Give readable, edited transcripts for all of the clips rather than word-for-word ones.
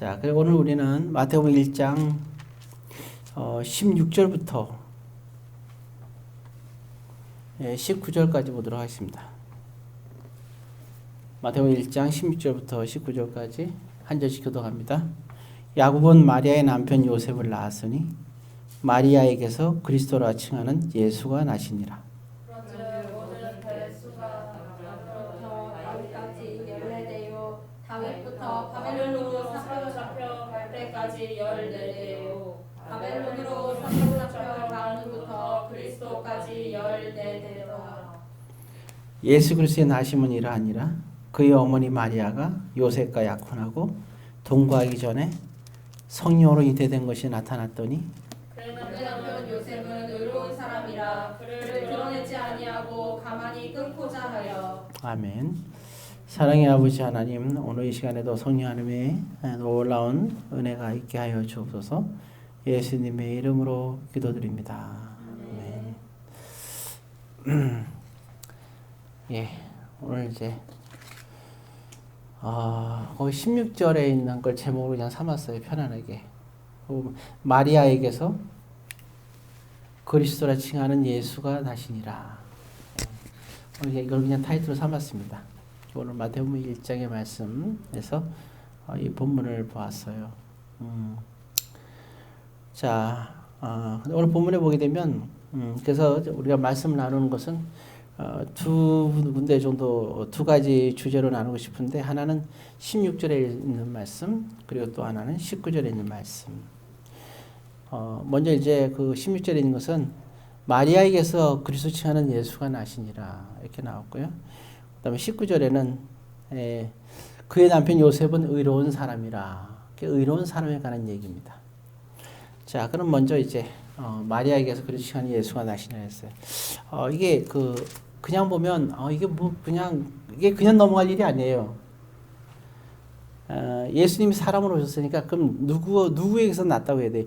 자, 그리고 오늘 우리는 마태복음 1장 16절부터 19절까지 보도록 하겠습니다. 마태복음 1장 16절부터 19절까지 한 절씩 교독합니다. 야곱은 마리아의 남편 요셉을 낳았으니 마리아에게서 그리스도라 칭하는 예수가 나시니라. 다윗부터 바벨론으로 사로잡혀 갈 때까지 14대요. 바벨론으로 사로잡혀 가는 후부터 그리스도까지 14대다. 예수 그리스도의 나심은 이러하니라. 그의 어머니 마리아가 요셉과 약혼하고 동거하기 전에 성령으로 잉태된 것이 나타났더니 그의 남편 요셉은 의로운 사람이라 그를 드러내지 아니하고 가만히 끊고자 하여. 아멘. 사랑의 아버지 하나님, 오늘 이 시간에도 성령 하나님의 놀라운 은혜가 있게 하여 주옵소서. 예수님의 이름으로 기도드립니다. 아멘. 예, 오늘 이제 거기 16절에 있는 걸 제목으로 그냥 삼았어요. 편안하게. 마리아에게서 그리스도라 칭하는 예수가 나시니라. 오늘 이걸 그냥 타이틀로 삼았습니다. 오늘 마태복음 1장의 말씀에서 이 본문을 보았어요. 자, 오늘 본문에 보게 되면 그래서 우리가 말씀을 나누는 것은 두 군데 정도 두 가지 주제로 나누고 싶은데 하나는 16절에 있는 말씀 그리고 또 하나는 19절에 있는 말씀. 먼저 이제 그 16절에 있는 것은 마리아에게서 그리스도 칭하는 예수가 나시니라 이렇게 나왔고요. 그다음에 19절에는 그의 남편 요셉은 의로운 사람이라. 의로운 사람에 관한 얘기입니다. 자, 그럼 먼저 이제 마리아에게서 그리스도 칭하는 예수가 나시니라 했어요. 이게 그냥 보면 이게 뭐 이게 그냥 넘어갈 일이 아니에요. 예수님이 사람으로 오셨으니까 그럼 누구에게서 났다고 해야 돼?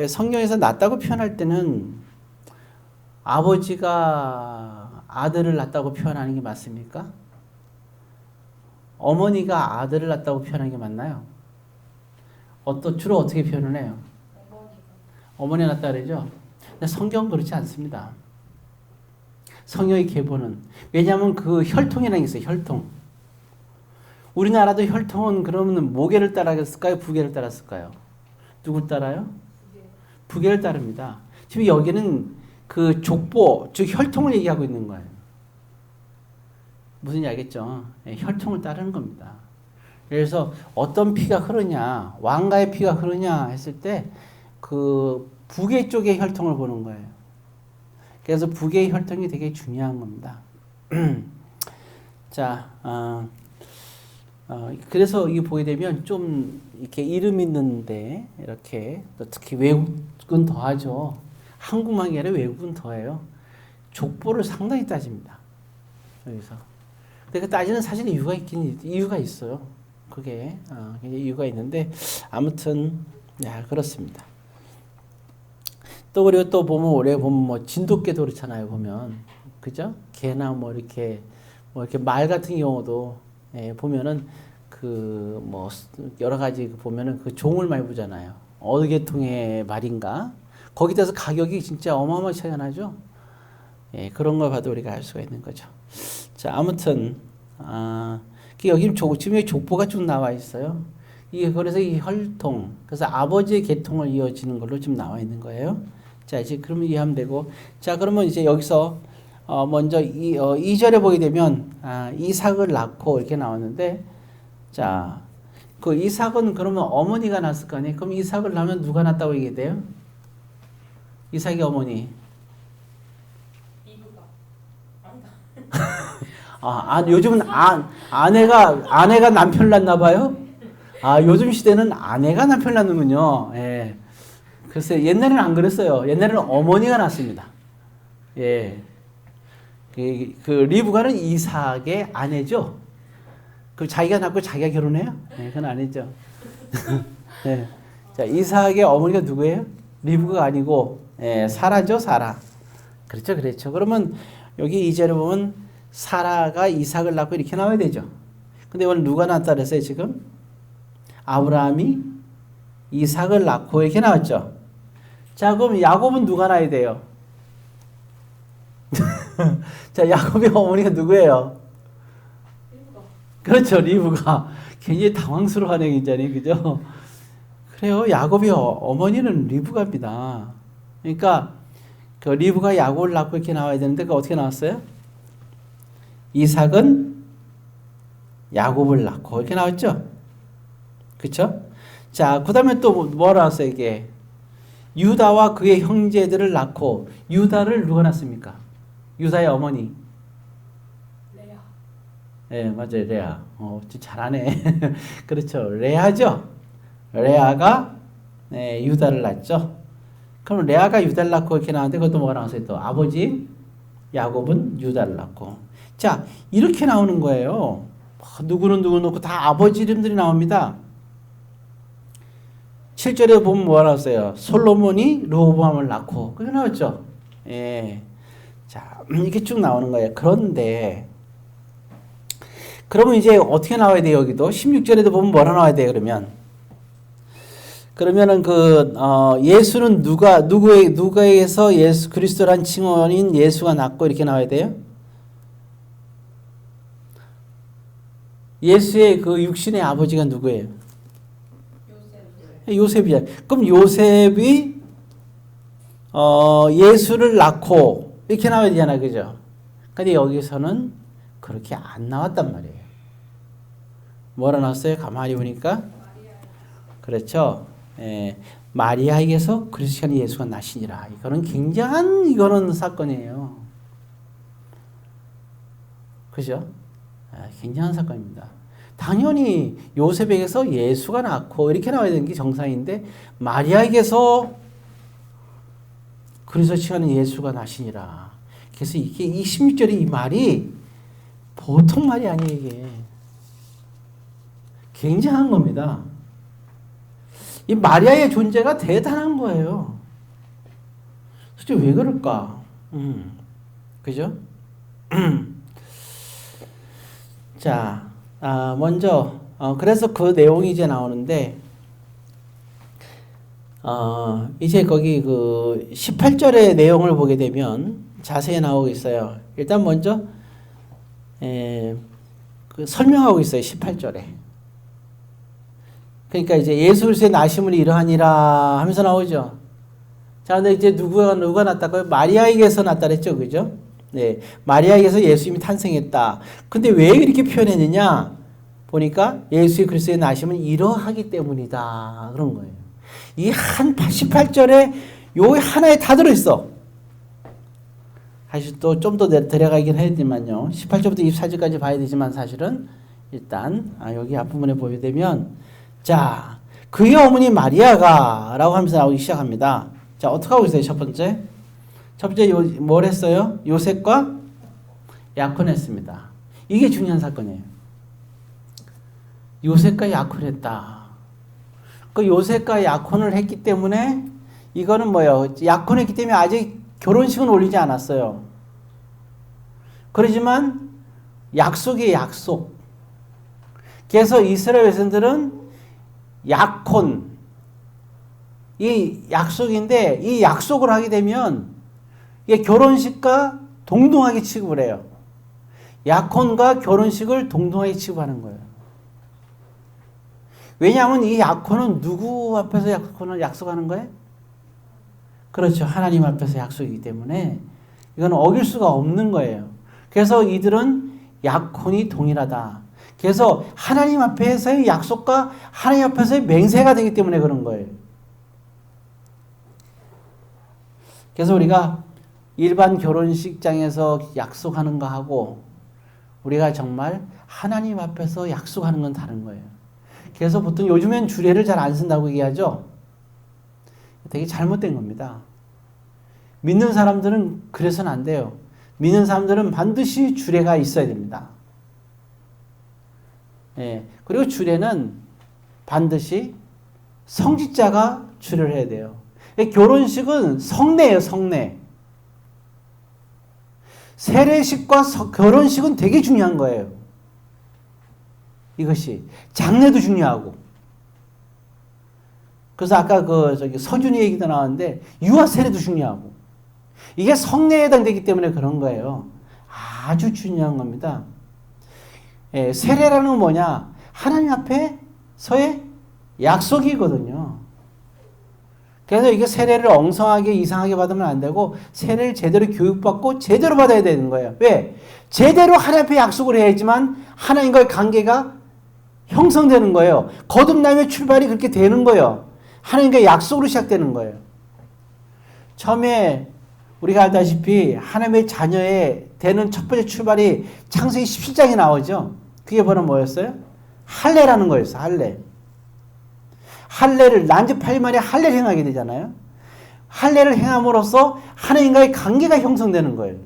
성경에서 났다고 표현할 때는 아버지가 아들을 낳았다고 표현하는 게 맞습니까? 어머니가 아들을 낳았다고 표현하는 게 맞나요? 주로 어떻게 표현을 해요? 어머니가 낳았다 그러죠? 근데 성경은 그렇지 않습니다. 성경의 계보는 왜냐하면 그 혈통이라는 게 있어요. 혈통. 우리나라도 혈통은 그러면 모계를 따랐을까요? 부계를 따랐을까요? 누구 따라요? 부계를 따릅니다. 지금 여기는 그 족보, 즉 혈통을 얘기하고 있는 거예요. 무슨 알겠죠? 혈통을 따르는 겁니다. 그래서 어떤 피가 흐르냐, 왕가의 피가 흐르냐 했을 때 그 부계 쪽의 혈통을 보는 거예요. 그래서 부계의 혈통이 되게 중요한 겁니다. 자, 그래서 이게 보게 되면 좀 이렇게 이름 있는데 이렇게 또 특히 외국은 더하죠. 한국만 아니라 외국은 더해요. 족보를 상당히 따집니다. 여기서. 근데 그 따지는 사실 이유가 있어요. 그게 이유가 있는데 아무튼 그렇습니다. 또 그리고 또 보면 올해 보면 뭐 진돗개도 그렇잖아요. 보면 그죠? 개나 뭐 이렇게 말 같은 경우도 보면은 그 뭐 여러 가지 보면은 그 종을 많이 보잖아요. 어느 계통의 말인가? 거기에 따라서 가격이 진짜 어마어마하게 차이가 나죠. 그런 걸 봐도 우리가 알 수가 있는 거죠. 자, 아무튼 여기 지금 족보가 쭉 나와 있어요. 그래서 이 혈통, 그래서 아버지의 계통을 이어지는 걸로 지금 나와 있는 거예요. 자, 이제 그러면 이해하면 되고, 자, 그러면 이제 여기서 먼저 2절에 보게 되면 이삭을 낳고 이렇게 나왔는데, 자, 그 이삭은 그러면 어머니가 낳았을 거 아니에요? 그럼 이삭을 낳으면 누가 낳았다고 얘기해야 돼요? 이삭의 어머니. 요즘은 아내가 남편을 낳나 봐요? 요즘 시대는 아내가 남편을 낳는군요. 예. 글쎄, 옛날에는 안 그랬어요. 옛날에는 어머니가 낳습니다. 예. 그 리브가는 이삭의 아내죠. 그 자기가 낳고 자기가 결혼해요? 네, 그건 아니죠. 네. 자, 이삭의 어머니가 누구예요? 리브가 아니고, 사라죠, 사라. 그렇죠. 그러면 여기 2절에 보면 사라가 이삭을 낳고 이렇게 나와야 되죠. 근데 오늘 누가 낳았다 그랬어요, 지금? 아브라함이 이삭을 낳고 이렇게 나왔죠. 자, 그럼 야곱은 누가 낳아야 돼요? 자, 야곱의 어머니가 누구예요? 그렇죠, 리브가. 굉장히 당황스러워하네, 굉장히, 그죠? 그래요, 야곱의 어머니는 리브가입니다. 그러니까 그 리브가 야곱을 낳고 이렇게 나와야 되는데 그 어떻게 나왔어요? 이삭은 야곱을 낳고 이렇게 나왔죠? 그렇죠? 자, 그다음에 또 뭐라 나왔어요, 이게? 유다와 그의 형제들을 낳고 유다를 누가 낳습니까? 유다의 어머니. 레아. 네, 맞아요. 레아. 잘하네. 그렇죠. 레아죠. 레아가 유다를 낳죠. 그럼 레아가 유다를 낳고 이렇게 나왔는데 그것도 뭐가 나왔어요? 또 아버지 야곱은 유다를 낳고. 자, 이렇게 나오는 거예요. 누구는 누구 놓고 다 아버지 이름들이 나옵니다. 7절에 보면 뭐가 나왔어요? 솔로몬이 르호보암을 낳고. 그게 나왔죠. 예. 자, 이렇게 쭉 나오는 거예요. 그런데 그러면 이제 어떻게 나와야 돼요? 여기도 16절에도 보면 뭐라 나와야 돼요? 그러면은 예수는 누구에게서 예수 그리스도란 칭언인 예수가 낳고 이렇게 나와야 돼요? 예수의 그 육신의 아버지가 누구예요? 요셉이야. 그럼 요셉이 예수를 낳고 이렇게 나와야 되잖아, 그죠? 근데 여기서는 그렇게 안 나왔단 말이에요. 뭐라 나왔어요? 가만히 보니까 그렇죠. 마리아에게서 그리스도인 예수가 나시니라. 이거는 굉장한 사건이에요. 그죠? 굉장한 사건입니다. 당연히 요셉에게서 예수가 낳고 이렇게 나와야 되는 게 정상인데 마리아에게서 그리스도인 예수가 나시니라. 그래서 이게 이 16절의 이 말이 보통 말이 아니에요. 이게 굉장한 겁니다. 이 마리아의 존재가 대단한 거예요. 솔직히 왜 그럴까? 그죠? 자, 먼저 그래서 그 내용이 이제 나오는데 이제 거기 그 18절의 내용을 보게 되면 자세히 나오고 있어요. 일단 먼저 그 설명하고 있어요. 18절에. 그러니까 이제 예수 그리스도의 나심은 이러하니라 하면서 나오죠. 자, 근데 이제 누가 났다고요? 마리아에게서 났다 그랬죠. 그죠? 네. 마리아에게서 예수님이 탄생했다. 근데 왜 이렇게 표현했느냐? 보니까 예수 그리스도의 나심은 이러하기 때문이다. 그런 거예요. 이 한 18절에 요 하나에 다 들어있어. 사실 또 좀 더 들어가긴 해야지만요. 18절부터 24절까지 봐야 되지만 사실은 일단 여기 앞부분에 보게 되면 자, 그의 어머니 마리아가 라고 하면서 나오기 시작합니다. 자, 어떻게 하고 있어요? 첫 번째 뭘 했어요? 요셉과 약혼했습니다. 이게 중요한 사건이에요. 요셉과 약혼했다. 그 요셉과 약혼을 했기 때문에 이거는 뭐예요? 약혼했기 때문에 아직 결혼식은 올리지 않았어요. 그러지만 약속이에요, 약속. 그래서 이스라엘 백성들은 약혼, 이 약속인데 이 약속을 하게 되면 이게 결혼식과 동등하게 취급을 해요. 약혼과 결혼식을 동등하게 취급하는 거예요. 왜냐하면 이 약혼은 누구 앞에서 약속하는 거예요? 그렇죠. 하나님 앞에서 약속이기 때문에 이건 어길 수가 없는 거예요. 그래서 이들은 약혼이 동일하다. 그래서 하나님 앞에서의 약속과 하나님 앞에서의 맹세가 되기 때문에 그런 거예요. 그래서 우리가 일반 결혼식장에서 약속하는 거 하고 우리가 정말 하나님 앞에서 약속하는 건 다른 거예요. 그래서 보통 요즘엔 주례를 잘 안 쓴다고 얘기하죠. 되게 잘못된 겁니다. 믿는 사람들은 그래서는 안 돼요. 믿는 사람들은 반드시 주례가 있어야 됩니다. 그리고 주례는 반드시 성직자가 주례를 해야 돼요. 결혼식은 성례예요, 성례. 세례식과 결혼식은 되게 중요한 거예요. 이것이 장례도 중요하고 그래서 아까 서준이 얘기도 나왔는데 유아 세례도 중요하고 이게 성례에 해당되기 때문에 그런 거예요. 아주 중요한 겁니다. 예, 세례라는 건 뭐냐? 하나님 앞에서의 약속이거든요. 그래서 이게 세례를 엉성하게 이상하게 받으면 안 되고 세례를 제대로 교육받고 제대로 받아야 되는 거예요. 왜? 제대로 하나님 앞에 약속을 해야지만 하나님과의 관계가 형성되는 거예요. 거듭남의 출발이 그렇게 되는 거예요. 하나님과의 약속으로 시작되는 거예요. 처음에 우리가 알다시피 하나님의 자녀에 되는 첫 번째 출발이 창세기 17장에 나오죠. 그게 바로 뭐였어요? 할례라는 거였어요. 할례. 할례를 난지 8일 만에 할례를 행하게 되잖아요. 할례를 행함으로써 하나님과의 관계가 형성되는 거예요.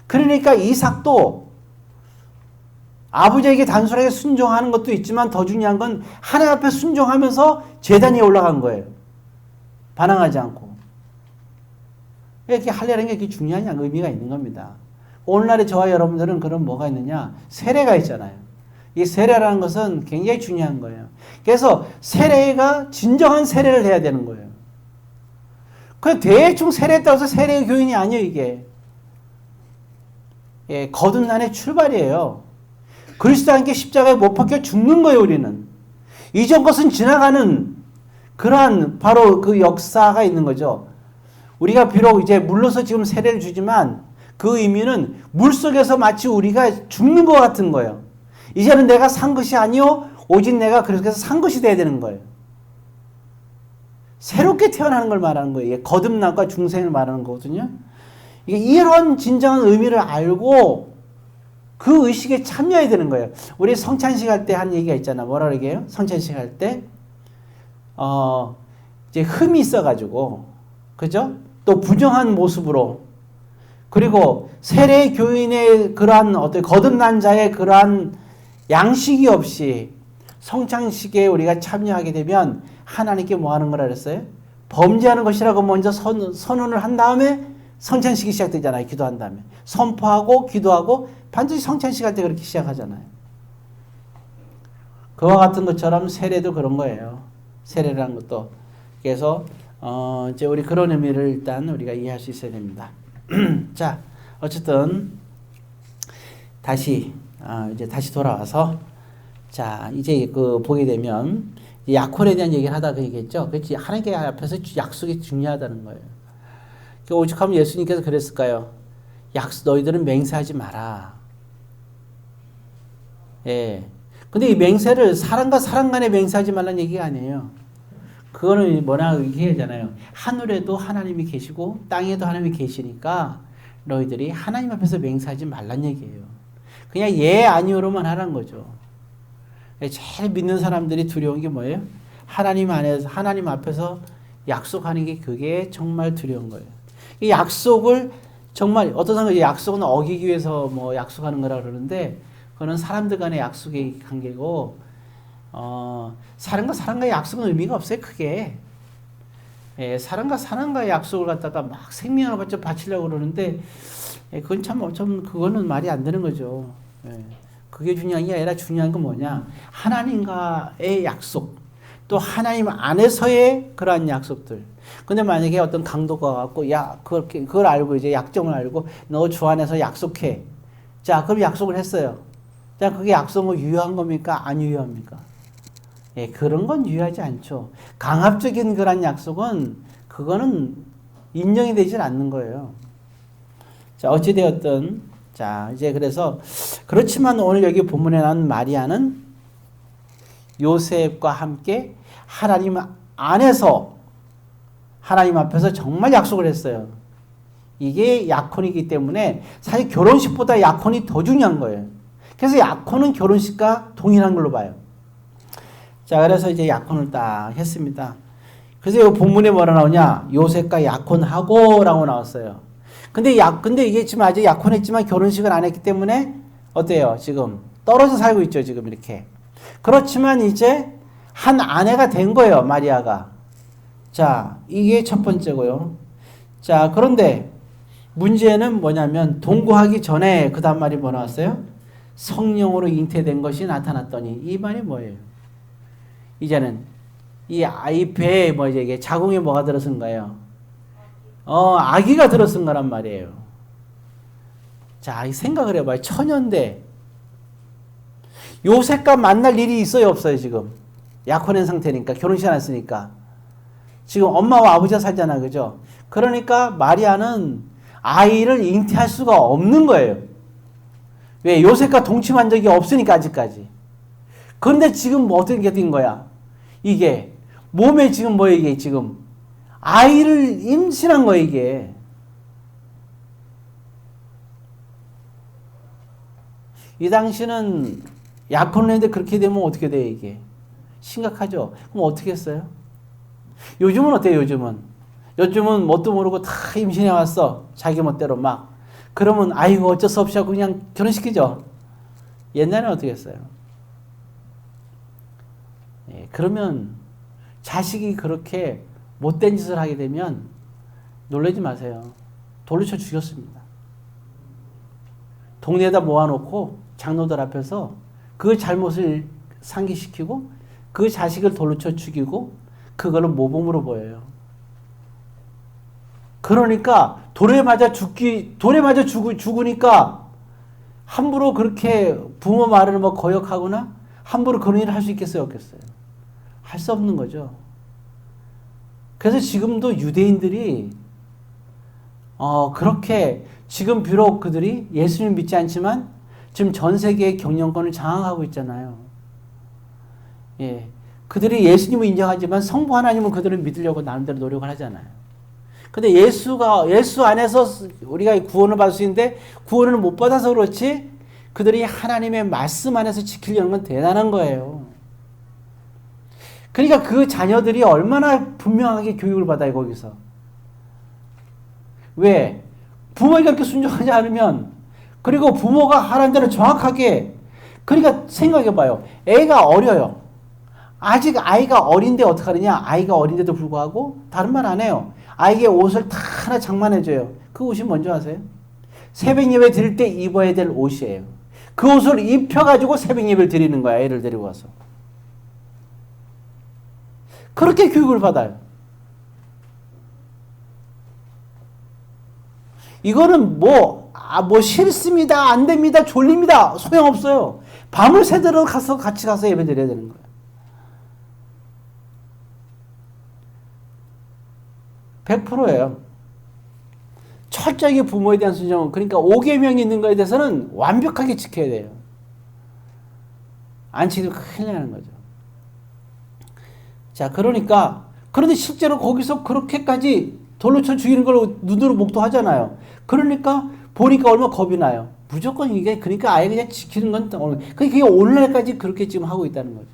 그러니까 이삭도 아버지에게 단순하게 순종하는 것도 있지만 더 중요한 건 하나님 앞에 순종하면서 제단 위에 올라간 거예요. 반항하지 않고. 이렇게 할례라는 게 그렇게 중요한 의미가 있는 겁니다. 오늘날의 저와 여러분들은 그럼 뭐가 있느냐? 세례가 있잖아요. 이 세례라는 것은 굉장히 중요한 거예요. 그래서 세례가 진정한 세례를 해야 되는 거예요. 그 대충 세례했다고 해서 세례의 교인이 아니에요, 이게. 예, 거듭남의 출발이에요. 그리스도와 함께 십자가에 못 박혀 죽는 거예요, 우리는. 이전 것은 지나가는 그러한 바로 그 역사가 있는 거죠. 우리가 비록 이제 물러서 지금 세례를 주지만 그 의미는 물속에서 마치 우리가 죽는 것 같은 거예요. 이제는 내가 산 것이 아니요 오직 내가 그래서 산 것이 돼야 되는 거예요. 새롭게 태어나는 걸 말하는 거예요. 이게 거듭남과 중생을 말하는 거거든요. 이게 이런 진정한 의미를 알고 그 의식에 참여해야 되는 거예요. 우리 성찬식 할 때 한 얘기가 있잖아. 뭐라 그러게요? 성찬식 할 때 이제 흠이 있어가지고 그죠? 또 부정한 모습으로 그리고 세례 교인의 그러한 어떤 거듭난 자의 그러한 양식이 없이 성찬식에 우리가 참여하게 되면 하나님께 뭐 하는 거라 그랬어요? 범죄하는 것이라고 먼저 선언을 한 다음에 성찬식이 시작되잖아요. 기도한 다음에. 선포하고 기도하고 반드시 성찬식 할 때 그렇게 시작하잖아요. 그와 같은 것처럼 세례도 그런 거예요. 세례라는 것도. 그래서 이제 우리 그런 의미를 일단 우리가 이해할 수 있어야 됩니다. 자, 어쨌든 이제 다시 돌아와서 자 이제 그 보게 되면 약혼에 대한 얘기를 하다가 얘기했죠. 그렇지 하나님께 앞에서 약속이 중요하다는 거예요. 오죽하면 예수님께서 그랬을까요? 너희들은 맹세하지 마라. 예. 근데 이 맹세를 사람과 사람 간에 맹세하지 말라는 얘기가 아니에요. 그거는 뭐냐 얘기하잖아요. 하늘에도 하나님이 계시고 땅에도 하나님이 계시니까 너희들이 하나님 앞에서 맹세하지 말란 얘기예요. 그냥 예 아니오로만 하라는 거죠. 제일 믿는 사람들이 두려운 게 뭐예요? 하나님 앞에서 약속하는 게 그게 정말 두려운 거예요. 이 약속을 정말 어떤 사람은 약속은 어기기 위해서 뭐 약속하는 거라 그러는데 그거는 사람들 간의 약속의 관계고 사람과 사람과의 약속은 의미가 없어요. 크게. 예, 사람과 사람과의 약속을 갖다가 막 생명을 바치려고 그러는데 그건 그거는 말이 안 되는 거죠. 예, 그게 중요한 게 아니라 중요한 건 뭐냐? 하나님과의 약속, 또 하나님 안에서의 그러한 약속들. 근데 만약에 어떤 강도가 갖고 그걸 알고 이제 약점을 알고 너 주 안에서 약속해. 자, 그럼 약속을 했어요. 자, 그게 약속은 유효한 겁니까? 안 유효합니까? 예, 그런 건 유효하지 않죠. 강압적인 그런 약속은 그거는 인정이 되질 않는 거예요. 자, 어찌되었든 자, 이제 그래서 그렇지만 오늘 여기 본문에 나온 마리아는 요셉과 함께 하나님 안에서 하나님 앞에서 정말 약속을 했어요. 이게 약혼이기 때문에 사실 결혼식보다 약혼이 더 중요한 거예요. 그래서 약혼은 결혼식과 동일한 걸로 봐요. 자, 그래서 이제 약혼을 딱 했습니다. 그래서 이 본문에 뭐라 나오냐? 요셉과 약혼하고 라고 나왔어요. 근데 이게 지금 아직 약혼했지만 결혼식을 안 했기 때문에 어때요? 지금 떨어져 살고 있죠. 지금 이렇게. 그렇지만 이제 한 아내가 된 거예요. 마리아가. 자, 이게 첫 번째고요. 자, 그런데 문제는 뭐냐면 동거하기 전에 그 다음 말이 뭐 나왔어요? 성령으로 잉태된 것이 나타났더니 이 말이 뭐예요? 이제는 이 아이 배에 뭐 이게 자궁에 뭐가 들어선 거예요? 아기가 들어선 거란 말이에요. 자, 생각을 해봐요. 천연대. 요셉과 만날 일이 있어요, 없어요, 지금? 약혼한 상태니까, 결혼식 안 했으니까. 지금 엄마와 아버지가 살잖아, 그죠? 그러니까 마리아는 아이를 잉태할 수가 없는 거예요. 왜? 요셉과 동침한 적이 없으니까, 아직까지. 그런데 지금 뭐 어떻게 된 거야? 이게, 몸에 지금 뭐야, 이게 지금. 아이를 임신한 거야, 이게. 이 당시는 약혼을 했는데 그렇게 되면 어떻게 돼, 이게? 심각하죠? 그럼 어떻게 했어요? 요즘은 어때요, 요즘은? 요즘은 뭣도 모르고 다 임신해 왔어. 자기 멋대로 막. 그러면 아이고 어쩔 수 없이 하고 그냥 결혼시키죠. 옛날에는 어떻게 했어요? 예, 그러면 자식이 그렇게 못된 짓을 하게 되면 놀라지 마세요. 돌려쳐 죽였습니다. 동네에다 모아놓고 장로들 앞에서 그 잘못을 상기시키고 그 자식을 돌려쳐 죽이고 그걸로 모범으로 보여요. 그러니까 돌에 맞아 죽으니까 함부로 그렇게 부모 말을 뭐 거역하거나 함부로 그런 일을 할 수 있겠어요, 없겠어요? 할 수 없는 거죠. 그래서 지금도 유대인들이 그렇게 지금 비록 그들이 예수님 믿지 않지만 지금 전 세계의 경영권을 장악하고 있잖아요. 예, 그들이 예수님을 인정하지만 성부 하나님은 그들을 믿으려고 나름대로 노력을 하잖아요. 근데 예수 안에서 우리가 구원을 받을 수 있는데 구원을 못 받아서 그렇지 그들이 하나님의 말씀 안에서 지키려는 건 대단한 거예요. 그러니까 그 자녀들이 얼마나 분명하게 교육을 받아요, 거기서. 왜? 부모에게 그렇게 순종하지 않으면, 그리고 부모가 하라는 대로 정확하게, 그러니까 생각해봐요. 애가 어려요. 아직 아이가 어린데 어떡하느냐? 아이가 어린데도 불구하고 다른 말 안 해요. 아이에게 옷을 다 하나 장만해줘요. 그 옷이 뭔지 아세요? 새벽 예배 드릴 때 입어야 될 옷이에요. 그 옷을 입혀가지고 새벽 예배를 드리는 거야, 애를 데리고 와서. 그렇게 교육을 받아요. 이거는 뭐 싫습니다, 안 됩니다, 졸립니다, 소용없어요. 밤을 새도록 같이 가서 예배 드려야 되는 거예요. 100%예요. 철저하게 부모에 대한 순종, 그러니까 5계명이 있는 거에 대해서는 완벽하게 지켜야 돼요. 안 지키면 큰일 나는 거죠. 자, 그런데 실제로 거기서 그렇게까지 돌로 쳐 죽이는 걸 눈으로 목도하잖아요. 그러니까 보니까 얼마나 겁이 나요. 무조건 이게, 그러니까 아예 그냥 지키는 건, 그게 오늘날까지 그렇게 지금 하고 있다는 거죠.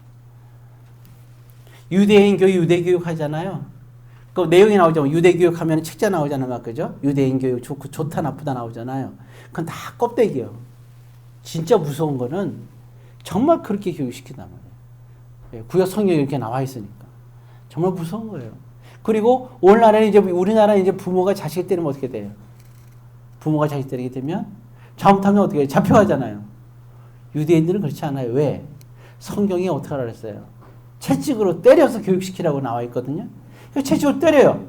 유대인 교육, 유대 교육 하잖아요. 그 내용이 나오죠. 유대 교육 하면 책자 나오잖아요. 막, 그죠? 유대인 교육 좋다, 나쁘다 나오잖아요. 그건 다 껍데기예요. 진짜 무서운 거는 정말 그렇게 교육시킨단 말이에요. 구약 성경에 이렇게 나와 있으니까. 정말 무서운 거예요. 그리고 오늘날에는 우리나라는 이제 부모가 자식을 때리면 어떻게 돼요? 부모가 자식 때리게 되면 잘못하면 어떻게 해요? 잡혀가잖아요. 유대인들은 그렇지 않아요. 왜? 성경이 어떻게 하라 그랬어요? 채찍으로 때려서 교육시키라고 나와 있거든요. 채찍으로 때려요.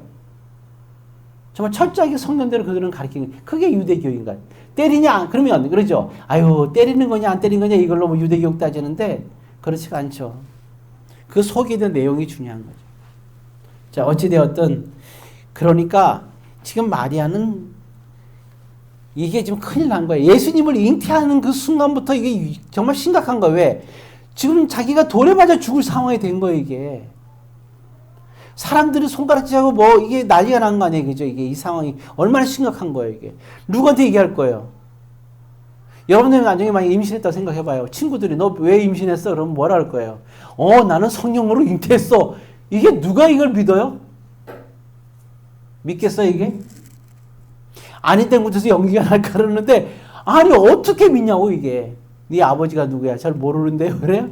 정말 철저하게 성경대로 그들은 가르치는 그게 유대교육인가요? 때리냐? 그러면 그러죠. 아유, 때리는 거냐 안 때리는 거냐 이걸로 뭐 유대교육 따지는데 그렇지가 않죠. 그 속에 있는 내용이 중요한 거죠. 자, 어찌되었든 그러니까 지금 마리아는 이게 지금 큰일 난 거예요. 예수님을 잉태하는 그 순간부터 이게 정말 심각한 거예요. 왜? 지금 자기가 돌에 맞아 죽을 상황이 된 거예요, 이게. 사람들이 손가락질하고 뭐 이게 난리가 난 거 아니에요, 그죠? 이게 이 상황이 얼마나 심각한 거예요, 이게. 누구한테 얘기할 거예요? 여러분들 나중에 만약에 임신했다고 생각해봐요. 친구들이 너 왜 임신했어? 그러면 뭐라 할 거예요? 나는 성령으로 잉태했어. 이게 누가 이걸 믿어요? 믿겠어요, 이게? 아니 때문에 연기가 날까 그러는데 아니 어떻게 믿냐고 이게. 네 아버지가 누구야? 잘 모르는데요, 그래요?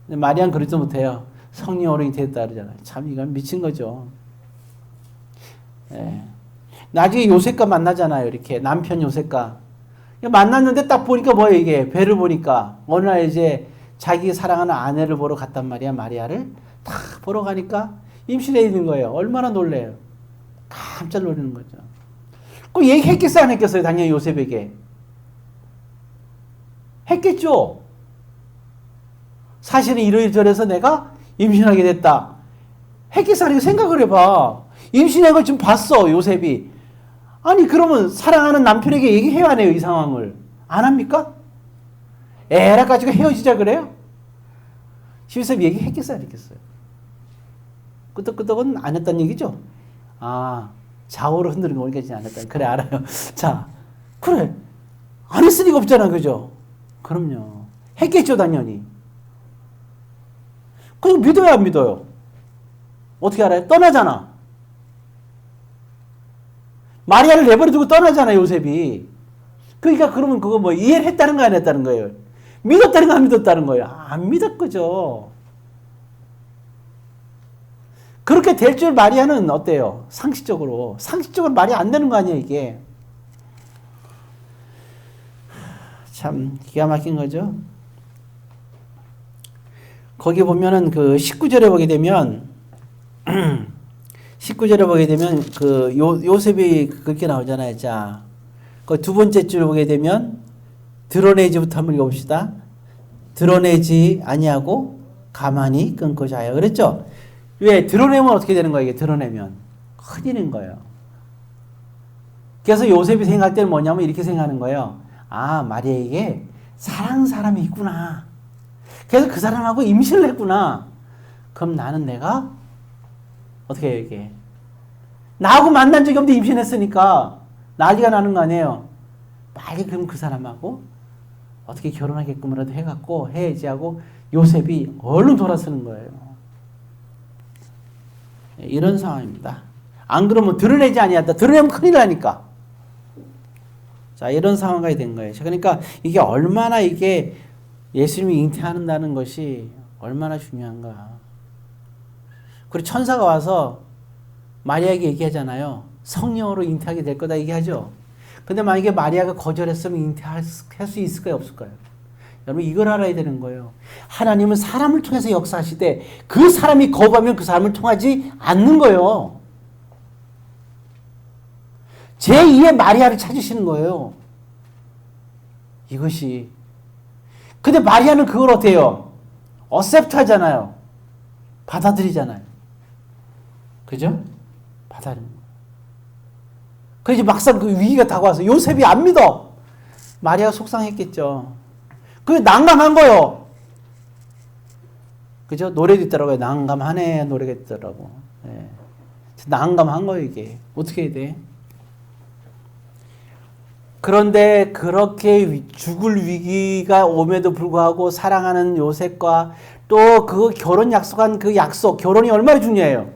마리아는 그러지 못해요. 성령으로 잉태했다 그러잖아요. 참 이건 미친 거죠. 예. 나중에 요셉과 만나잖아요. 이렇게 남편 요셉과 만났는데 딱 보니까 뭐예요, 이게? 배를 보니까 어느 날 이제 자기 사랑하는 아내를 보러 갔단 말이야. 마리아를 다 보러 가니까 임신해 있는 거예요. 얼마나 놀래요. 깜짝 놀라는 거죠. 그 얘기했겠어요? 안 했겠어요? 당연히 요셉에게. 했겠죠. 사실은 이러저러해서 내가 임신하게 됐다. 했겠어? 아니고 생각을 해봐. 임신한 걸 지금 봤어, 요셉이. 아니 그러면 사랑하는 남편에게 얘기해야 하네요. 이 상황을. 안 합니까? 에라 가지고 헤어지자 그래요? 요셉 얘기했겠어요? 안 했겠어요? 끄떡끄떡은 안 했다는 얘기죠? 아, 좌우로 흔드는 거 보니까 안 했다. 그래, 알아요. 자, 그래. 안 했을 리가 없잖아. 그죠? 그럼요. 했겠죠, 당연히. 그리고 믿어요, 안 믿어요? 어떻게 알아요? 떠나잖아. 마리아를 내버려두고 떠나잖아요, 요셉이. 그러니까 그러면 그거 뭐 이해를 했다는 거 안 했다는 거예요? 믿었다는 거 안 믿었다는 거예요? 안 믿었거죠. 그렇게 될 줄 마리아는 어때요? 상식적으로. 상식적으로 말이 안 되는 거 아니에요, 이게. 참 기가 막힌 거죠. 거기 보면은 그 19절에 보게 되면 19절에 보게 되면 그 요셉이 그렇게 나오잖아요. 자, 그 두 번째 줄 보게 되면 드러내지부터 한번 읽어봅시다. 드러내지 아니하고 가만히 끊고 자요. 그랬죠? 왜? 드러내면 어떻게 되는 거예요? 이게 드러내면 큰일인 거예요. 그래서 요셉이 생각할 때는 뭐냐면 이렇게 생각하는 거예요. 아, 마리아에게 사랑하는 사람이 있구나. 그래서 그 사람하고 임신을 했구나. 그럼 나는 내가 어떻게 해요, 이게? 나하고 만난 적이 없는데 임신했으니까 난리가 나는 거 아니에요. 빨리 그럼 그 사람하고 어떻게 결혼하게끔이라도 해갖고 해야지 하고 요셉이 얼른 돌아서는 거예요. 이런 상황입니다. 안 그러면 드러내지 아니었다. 드러내면 큰일 나니까. 자, 이런 상황이 된 거예요. 그러니까 이게 얼마나 이게 예수님이 잉태한다는 것이 얼마나 중요한가. 그리고 천사가 와서 마리아에게 얘기하잖아요. 성령으로 잉태하게 될 거다 얘기하죠. 근데 만약에 마리아가 거절했으면 잉태할 수 있을까요? 없을까요? 여러분 이걸 알아야 되는 거예요. 하나님은 사람을 통해서 역사하시되 그 사람이 거부하면 그 사람을 통하지 않는 거예요. 제2의 마리아를 찾으시는 거예요. 이것이. 근데 마리아는 그걸 어떻게 해요? 어셉트 하잖아요. 받아들이잖아요. 그죠? 받아들이는 거예요. 그래서 막상 그 위기가 다가와서 요셉이 안 믿어. 마리아가 속상했겠죠. 그게 난감한 거예요. 그죠? 노래도 있더라고요. 난감하네 노래가 있더라고. 네. 난감한 거예요 이게. 어떻게 해야 돼? 그런데 그렇게 죽을 위기가 옴에도 불구하고 사랑하는 요셉과 또 그 결혼 약속한 그 약속, 결혼이 얼마나 중요해요.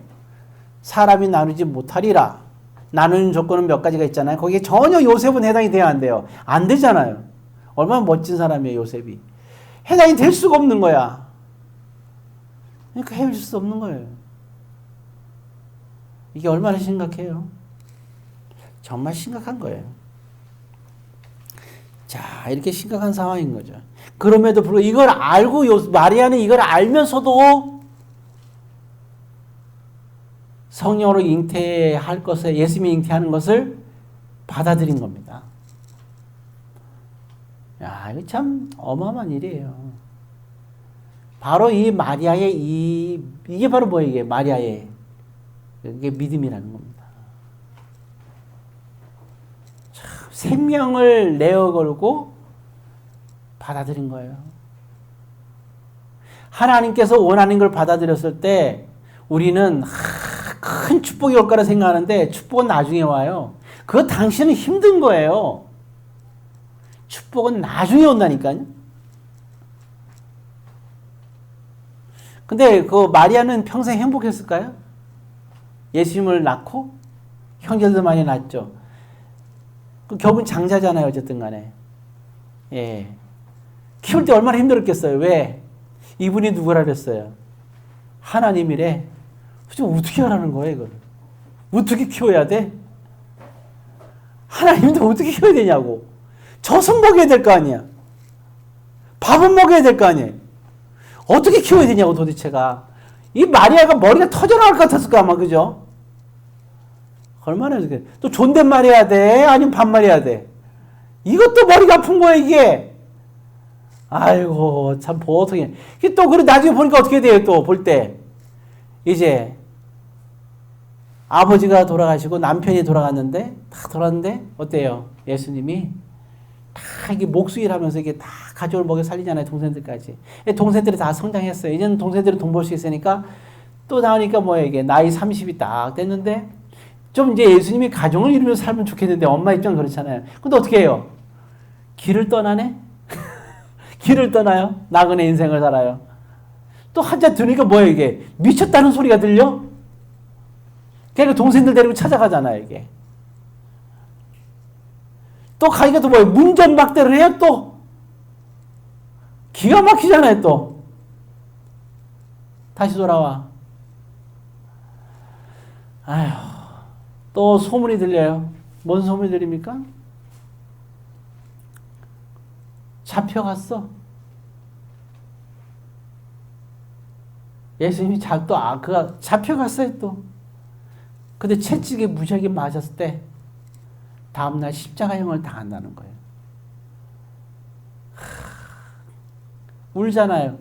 사람이 나누지 못하리라. 나누는 조건은 몇 가지가 있잖아요. 거기에 전혀 요셉은 해당이 돼야 안 돼요. 안 되잖아요. 얼마나 멋진 사람이에요, 요셉이. 해당이 될 수가 없는 거야. 그러니까 헤어질 수 없는 거예요. 이게 얼마나 심각해요. 정말 심각한 거예요. 자, 이렇게 심각한 상황인 거죠. 그럼에도 불구하고 이걸 알고 마리아는 이걸 알면서도 성령으로 잉태할 것을, 예수님이 잉태하는 것을 받아들인 겁니다. 야, 이거 참 어마어마한 일이에요. 바로 이 마리아의 이게 바로 뭐예요? 이게 마리아의 이게 믿음이라는 겁니다. 참 생명을 내어 걸고 받아들인 거예요. 하나님께서 원하는 걸 받아들였을 때 우리는 큰 축복이 올 거라 생각하는데 축복은 나중에 와요. 그거 당신은 힘든 거예요. 축복은 나중에 온다니까요. 근데 그 마리아는 평생 행복했을까요? 예수님을 낳고 형제들 많이 낳았죠. 결국은 장자잖아요. 어쨌든 간에. 예. 키울 때 얼마나 힘들었겠어요. 왜? 이분이 누구라 그랬어요? 하나님이래. 어떻게 하라는 거예요, 이걸? 어떻게 키워야 돼? 하나님도 어떻게 키워야 되냐고. 젖은 먹여야 될 거 아니야. 밥은 먹여야 될 거 아니에요. 어떻게 키워야 되냐고 도대체가. 이 마리아가 머리가 터져나올 것 같았을까 아마 그죠? 얼마나 이렇게 또 존댓말 해야 돼? 아니면 반말 해야 돼? 이것도 머리가 아픈 거야 이게. 아이고 참 보통이. 또 그래 나중에 보니까 어떻게 돼요 또 볼 때. 이제 아버지가 돌아가시고 남편이 돌아갔는데 다 돌아갔는데 어때요? 예수님이 다 이게 목수일 하면서 이게 다 가족을 먹여 살리잖아요. 동생들까지. 동생들이 다 성장했어요. 이제는 동생들은 돈 벌 수 있으니까 또 나오니까 뭐야 이게 나이 30이 딱 됐는데 좀 이제 예수님이 가정을 이루면서 살면 좋겠는데 엄마 입장 그렇잖아요. 근데 어떻게 해요? 길을 떠나네? 길을 떠나요? 나그네 인생을 살아요. 또 한자 들으니까 뭐예요 이게? 미쳤다는 소리가 들려? 그러니까 동생들 데리고 찾아가잖아요 이게. 또 가니까 또 뭐예요? 문전박대를 해요 또. 기가 막히잖아요 또. 다시 돌아와. 아휴, 또 소문이 들려요. 뭔 소문이 들립니까? 잡혀갔어. 예수님이 그가 잡혀갔어요 또. 근데 채찍에 무지하게 맞았을 때 다음날 십자가형을 당한다는 거예요. 울잖아요.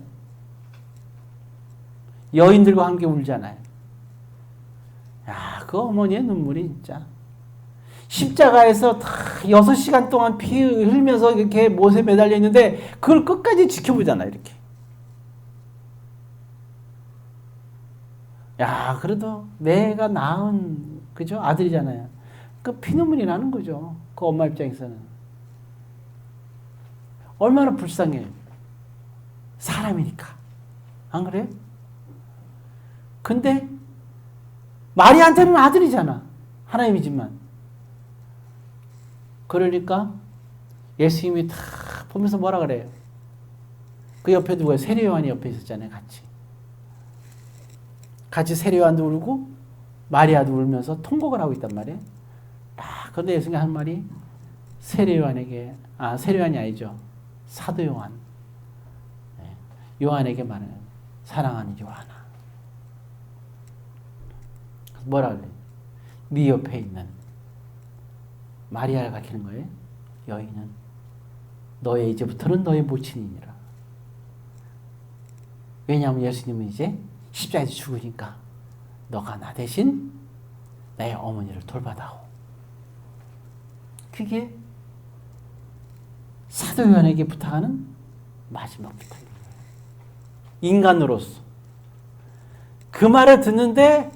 여인들과 함께 울잖아요. 야, 그 어머니의 눈물이 진짜. 십자가에서 다 6시간 동안 피 흘면서 이렇게 못에 매달려 있는데 그걸 끝까지 지켜보잖아요, 이렇게. 야, 그래도 내가 낳은, 그죠? 아들이잖아요. 그 피눈물이 나는 거죠. 그 엄마 입장에서는. 얼마나 불쌍해요. 사람이니까. 안 그래요? 근데 마리아한테는 아들이잖아. 하나님이지만. 그러니까 예수님이 다 보면서 뭐라 그래요? 그 옆에 누구예요? 세례 요한이 옆에 있었잖아요. 같이 세례 요한도 울고 마리아도 울면서 통곡을 하고 있단 말이에요. 그런데 예수님이 한 말이 세례 요한에게, 세례 요한이 아니죠. 사도 요한. 요한에게 말해요. 사랑하는 요한아. 뭐라 그래? 네 옆에 있는 마리아를 가리키는 거예요. 여인은 너의 이제부터는 너의 모친이니라. 왜냐하면 예수님은 이제 십자가에서 죽으니까 너가 나 대신 나의 어머니를 돌봐다오. 그게 사도 요한에게 부탁하는 마지막 부탁입니다. 인간으로서 그 말을 듣는데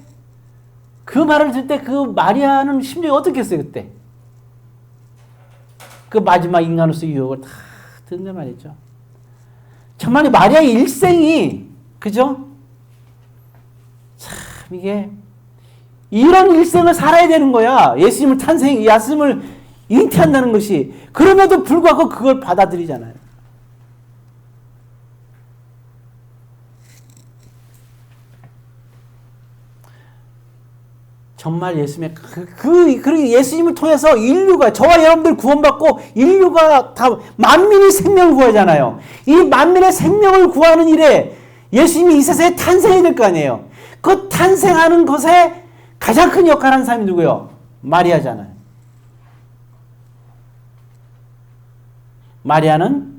그 말을 듣을 때 그 마리아는 심정이 어떻겠어요 그때? 그 마지막 인간으로서 유혹을 다 듣는단 말이죠. 정말 마리아의 일생이 그죠? 참 이게 이런 일생을 살아야 되는 거야. 예수님을 예수님을 잉태한다는 것이. 그럼에도 불구하고 그걸 받아들이잖아요. 정말 예수님의 예수님을 통해서 인류가 저와 여러분들 구원받고 인류가 다 만민의 생명을 구하잖아요. 이 만민의 생명을 구하는 일에 예수님이 이 세상에 탄생해야 될 거 아니에요. 그 탄생하는 것에 가장 큰 역할을 하는 사람이 누구예요? 마리아잖아요. 마리아는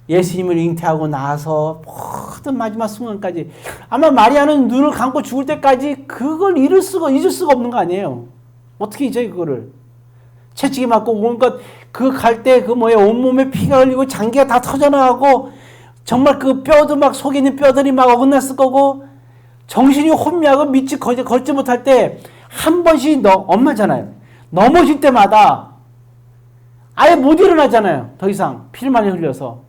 예수님을 잉태하고 나서 모든 마지막 순간까지 아마 마리아는 눈을 감고 죽을 때까지 그걸 잊을 수가 없는 거 아니에요. 어떻게 잊어요 그거를. 채찍이 맞고 온갖 그 갈 때 그 온몸에 피가 흘리고 장기가 다 터져나가고 정말 그 뼈도 막 속에 있는 뼈들이 막 어긋났을 거고 정신이 혼미하고 믿지 걷지 못할 때 한 번씩 엄마잖아요. 넘어질 때마다 아예 못 일어나잖아요. 더 이상 피를 많이 흘려서.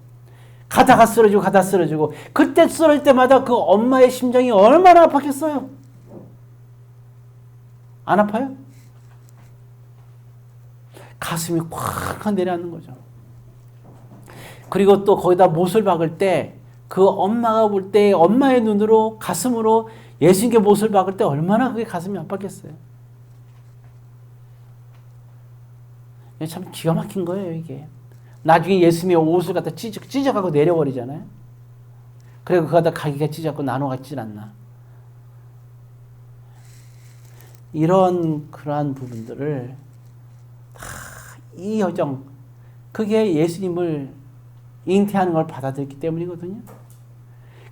가다가 쓰러지고 그때 쓰러질 때마다 그 엄마의 심정이 얼마나 아팠겠어요? 안 아파요? 가슴이 콱 내려앉는 거죠. 그리고 또 거기다 못을 박을 때 그 엄마가 볼 때 엄마의 눈으로 가슴으로 예수님께 못을 박을 때 얼마나 그게 가슴이 아팠겠어요? 참 기가 막힌 거예요 이게. 나중에 예수님의 옷을 갖다 찢어가고 내려버리잖아요. 그리고 그거다 가기가 찢었고 나눠가 찢지 않나. 이런 그러한 부분들을 다 이 여정, 그게 예수님을 잉태하는 걸 받아들였기 때문이거든요.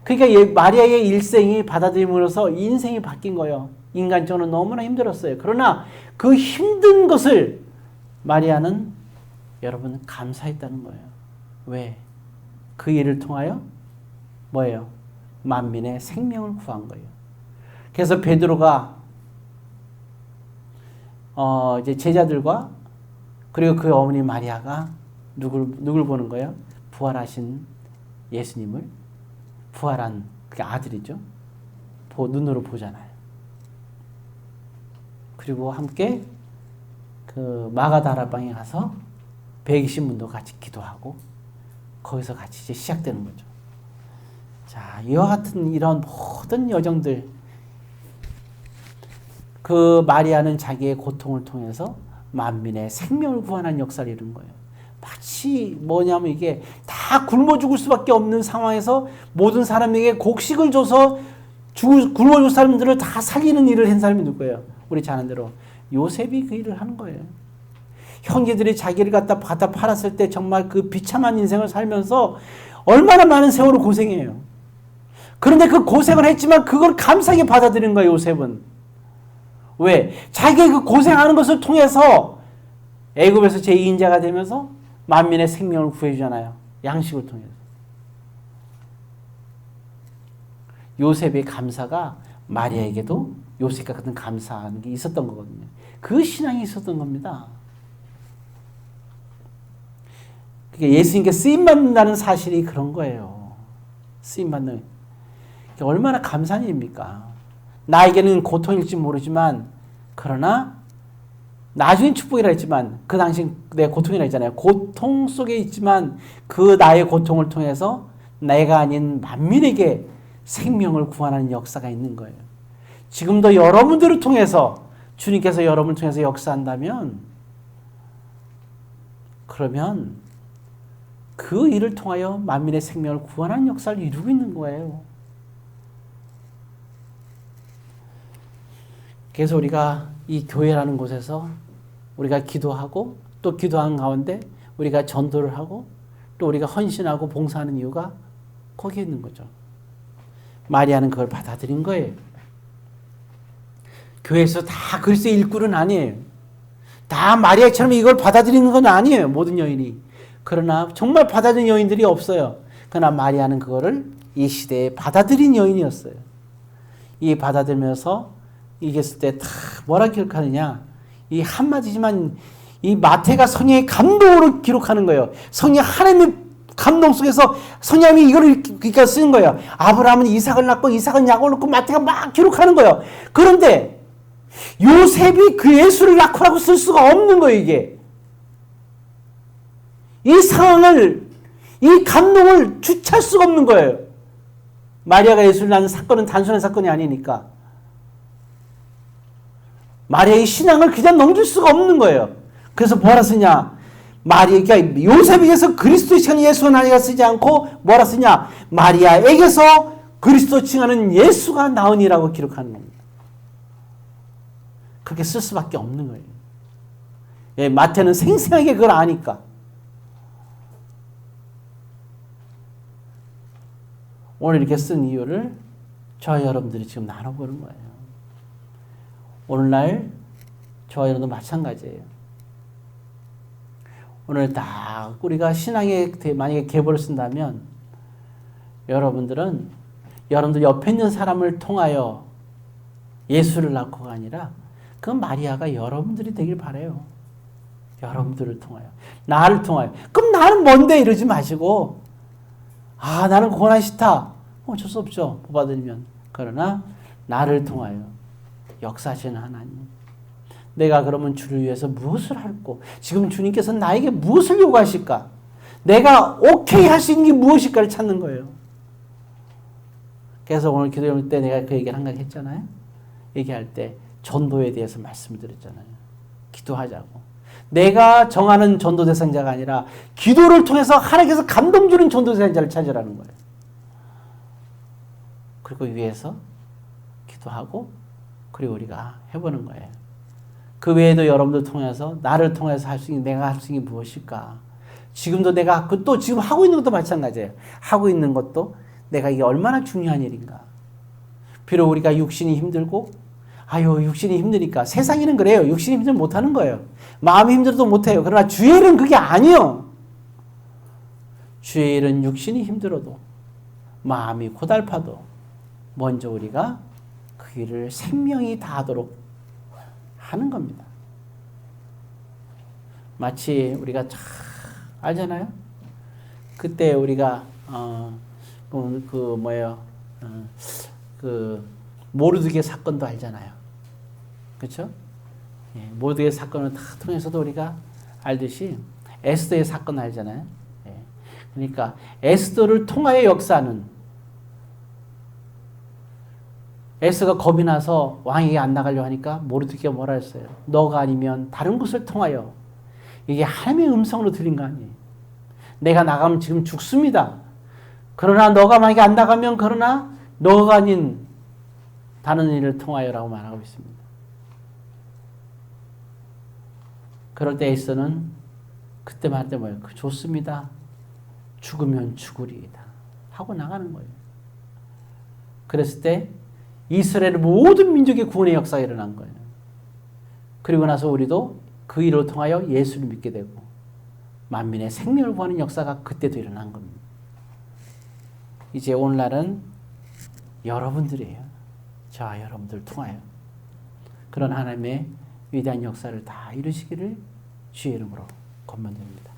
그러니까 마리아의 일생이 받아들임으로써 인생이 바뀐 거예요. 인간적으로 너무나 힘들었어요. 그러나 그 힘든 것을 마리아는 여러분 감사했다는 거예요. 왜? 그 일을 통하여 뭐예요? 만민의 생명을 구한 거예요. 그래서 베드로가 이제 제자들과 그리고 그 어머니 마리아가 누굴 보는 거예요? 부활하신 예수님을, 부활한 그 아들이죠. 눈으로 보잖아요. 그리고 함께 그 마가다라방에 가서 120분도 같이 기도하고 거기서 같이 이제 시작되는 거죠. 자, 이와 같은 이런 모든 여정들, 그 마리아는 자기의 고통을 통해서 만민의 생명을 구원한 역사를 이룬 거예요. 마치 뭐냐면 이게 다 굶어 죽을 수밖에 없는 상황에서 모든 사람에게 곡식을 줘서 굶어 죽을 사람들을 다 살리는 일을 한 사람이 누구예요? 우리 잘 아는 대로 요셉이 그 일을 하는 거예요. 형제들이 자기를 갖다 팔았을 때 정말 그 비참한 인생을 살면서 얼마나 많은 세월을 고생해요. 그런데 그 고생을 했지만 그걸 감사하게 받아들인 거예요, 요셉은. 왜? 자기의 그 고생하는 것을 통해서 애굽에서 제2인자가 되면서 만민의 생명을 구해주잖아요. 양식을 통해서. 요셉의 감사가 마리아에게도 요셉과 같은 감사하는 게 있었던 거거든요. 그 신앙이 있었던 겁니다. 그러니까 예수님께 쓰임받는다는 사실이 그런 거예요. 쓰임받는. 얼마나 감사한 일입니까? 나에게는 고통일지 모르지만 그러나 나중엔 축복이라 했지만 그 당시 내 고통이라 했잖아요. 고통 속에 있지만 그 나의 고통을 통해서 내가 아닌 만민에게 생명을 구원하는 역사가 있는 거예요. 지금도 여러분들을 통해서 주님께서 여러분을 통해서 역사한다면 그러면 그 일을 통하여 만민의 생명을 구원하는 역사를 이루고 있는 거예요. 그래서 우리가 이 교회라는 곳에서 우리가 기도하고 또 기도하는 가운데 우리가 전도를 하고 또 우리가 헌신하고 봉사하는 이유가 거기에 있는 거죠. 마리아는 그걸 받아들인 거예요. 교회에서 다 그리스도의 일꾼은 아니에요. 다 마리아처럼 이걸 받아들이는 건 아니에요. 모든 여인이. 그러나 정말 받아들인 여인들이 없어요. 그러나 마리아는 그거를 이 시대에 받아들인 여인이었어요. 이 받아들면서 이겼을 때 다 뭐라 기록하느냐. 이 한마디지만 이 마태가 성령의 감동으로 기록하는 거예요. 성령 하나님의 감동 속에서 성령이 이거를 그러니까 쓰는 거예요. 아브라함은 이삭을 낳고 이삭은 야곱을 낳고 마태가 막 기록하는 거예요. 그런데 요셉이 그 예수를 낳고라고 쓸 수가 없는 거예요. 이게. 이 상황을 이 감동을 주체할 수가 없는 거예요. 마리아가 예수를 낳는 사건은 단순한 사건이 아니니까. 마리아의 신앙을 그냥 넘길 수가 없는 거예요. 그래서 뭐라 쓰냐? 그러니까 요셉에게서 그리스도의 칭하는 예수가 나니가 쓰지 않고 뭐라 쓰냐? 마리아에게서 그리스도 칭하는 예수가 나으니라고 기록하는 겁니다. 그렇게 쓸 수밖에 없는 거예요. 예, 마태는 생생하게 그걸 아니까. 오늘 이렇게 쓴 이유를 저와 여러분들이 지금 나눠보는 거예요. 오늘날 저와 여러분도 마찬가지예요. 오늘 딱 우리가 신앙에 만약에 계보를 쓴다면 여러분들 옆에 있는 사람을 통하여 예수를 낳고가 아니라 그 마리아가 여러분들이 되길 바라요. 여러분들을 통하여. 나를 통하여. 그럼 나는 뭔데 이러지 마시고 나는 고난 싫다. 어쩔 수 없죠. 뽑아드리면. 그러나 나를 통하여 역사하시는 하나님. 내가 그러면 주를 위해서 무엇을 할고 지금 주님께서 나에게 무엇을 요구하실까? 내가 오케이 할 수 있는 게 무엇일까를 찾는 거예요. 그래서 오늘 기도할 때 내가 그 얘기를 한가지 했잖아요. 얘기할 때 전도에 대해서 말씀드렸잖아요. 기도하자고. 내가 정하는 전도 대상자가 아니라 기도를 통해서 하나님께서 감동 주는 전도 대상자를 찾으라는 거예요. 그리고 위에서 기도하고 그리고 우리가 해보는 거예요. 그 외에도 여러분들 통해서 나를 통해서 할 수 있는 내가 할 수 있는 게 무엇일까? 지금도 내가 또 지금 하고 있는 것도 마찬가지예요. 하고 있는 것도 내가 이게 얼마나 중요한 일인가. 비록 우리가 육신이 힘들고 아유 육신이 힘드니까 세상에는 그래요. 육신이 힘들면 못하는 거예요. 마음이 힘들어도 못해요. 그러나 주의 일은 그게 아니요. 주의 일은 육신이 힘들어도 마음이 고달파도 먼저 우리가 그 일을 생명이 다하도록 하는 겁니다. 마치 우리가 잘 알잖아요. 그때 우리가 그 모르드게 사건도 알잖아요. 그렇죠? 예, 모르드게 사건을 다 통해서도 우리가 알듯이 에스더의 사건 알잖아요. 예, 그러니까 에스더를 통하여 역사는 에스더가 겁이 나서 왕에게 안 나가려고 하니까 모르드게가 뭐라 했어요? 너가 아니면 다른 곳을 통하여 이게 하나님의 음성으로 들린 거 아니에요. 내가 나가면 지금 죽습니다. 그러나 너가 만약에 안 나가면 그러나 너가 아닌 다른 일을 통하여라고 말하고 있습니다. 그럴 때 에스더는 그때 말할 때 뭐예요? 좋습니다. 죽으면 죽으리이다. 하고 나가는 거예요. 그랬을 때 이스라엘의 모든 민족의 구원의 역사가 일어난 거예요. 그리고 나서 우리도 그 일을 통하여 예수를 믿게 되고 만민의 생명을 구하는 역사가 그때도 일어난 겁니다. 이제 오늘날은 여러분들이에요. 저와 여러분들 통하여 그런 하나님의 위대한 역사를 다 이루시기를 주의 이름으로 권면드립니다.